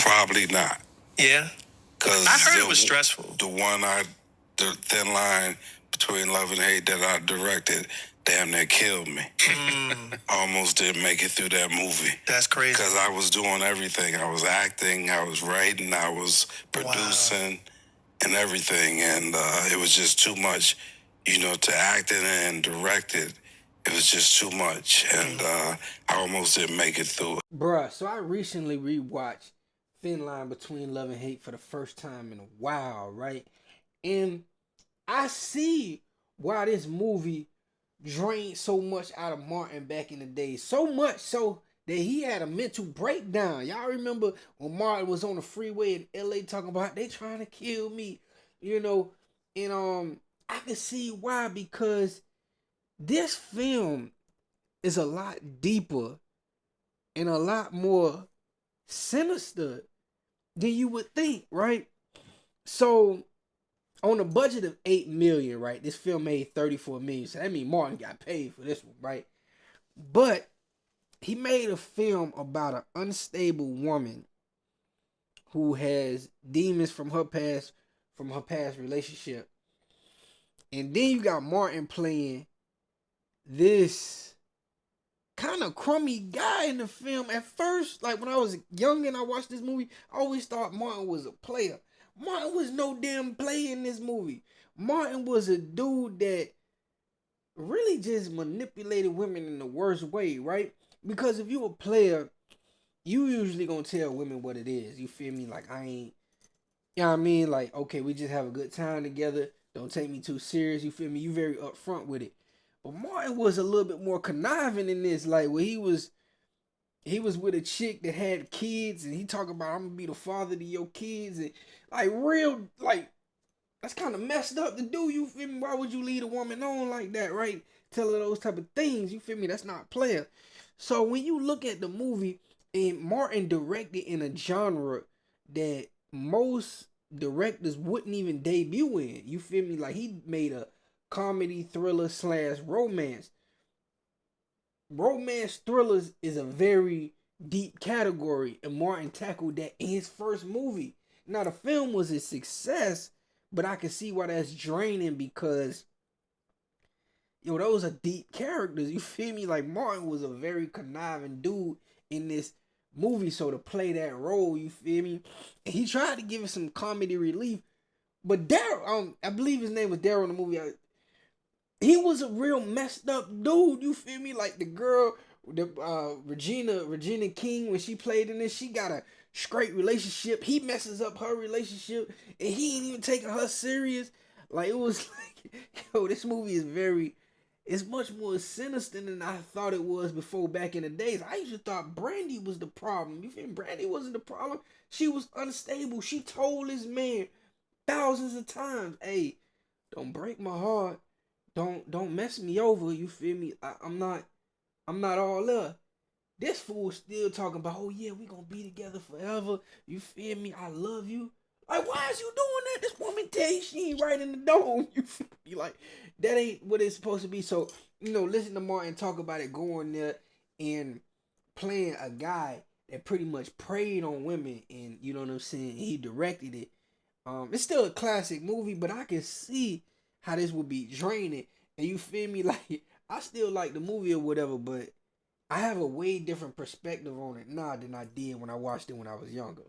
Probably not. Yeah. Cause I heard it was stressful. The Thin Line Between Love and Hate that I directed, damn near killed me. I almost didn't make it through that movie. That's crazy. Because I was doing everything. I was acting, I was writing, I was producing, and everything. And it was just too much, to act in it and direct it. It was just too much. And I almost didn't make it through. Bruh, so I recently rewatched Thin Line Between Love and Hate for the first time in a while, right? And I see why this movie drained so much out of Martin back in the day. So much so that he had a mental breakdown. Y'all remember when Martin was on the freeway in LA talking about they trying to kill me, and I can see why, because this film is a lot deeper and a lot more sinister than you would think, right? So on a budget of $8 million, right? This film made $34 million. So that means Martin got paid for this one, right? But he made a film about an unstable woman who has demons from her past relationship. And then you got Martin playing this kind of crummy guy in the film. At first, like when I was young and I watched this movie, I always thought Martin was a player. Martin was no damn player in this movie. Martin was a dude that really just manipulated women in the worst way, right? Because if you a player, you usually gonna tell women what it is. You feel me? Like, I ain't, you know what I mean? Like, okay, we just have a good time together. Don't take me too serious. You feel me? You very upfront with it. But Martin was a little bit more conniving in this, like where he was with a chick that had kids, and he talking about, I'm gonna be the father to your kids, and like real, like that's kind of messed up to do. You feel me? Why would you lead a woman on like that, right? Tell her those type of things. You feel me? That's not player. So when you look at the movie, and Martin directed in a genre that most directors wouldn't even debut in. You feel me? Like he made a comedy thriller / romance. Romance thrillers is a very deep category, and Martin tackled that in his first movie. Now the film was a success, but I can see why that's draining, because those are deep characters. You feel me? Like Martin was a very conniving dude in this movie, so to play that role, you feel me? And he tried to give it some comedy relief, but Daryl, I believe his name was Daryl in the movie. He was a real messed up dude. You feel me? Like the girl, Regina King, when she played in this, she got a straight relationship. He messes up her relationship, and he ain't even taking her serious. Like, it was like, this movie it's much more sinister than I thought it was before back in the days. I used to thought Brandy was the problem. You feel me? Brandy wasn't the problem. She was unstable. She told this man thousands of times, hey, don't break my heart. Don't mess me over. You feel me? I'm not all there. This fool still talking about, oh yeah, we gonna be together forever. You feel me? I love you. Like, why is you doing that? This woman tell you she ain't right in the dome. You feel me? Like, that ain't what it's supposed to be. So, listen to Martin talk about it, going there and playing a guy that pretty much preyed on women, and you know what I'm saying? He directed it. It's still a classic movie, but I can see how this would be draining. And you feel me? Like, I still like the movie or whatever, but I have a way different perspective on it now than I did when I watched it when I was younger.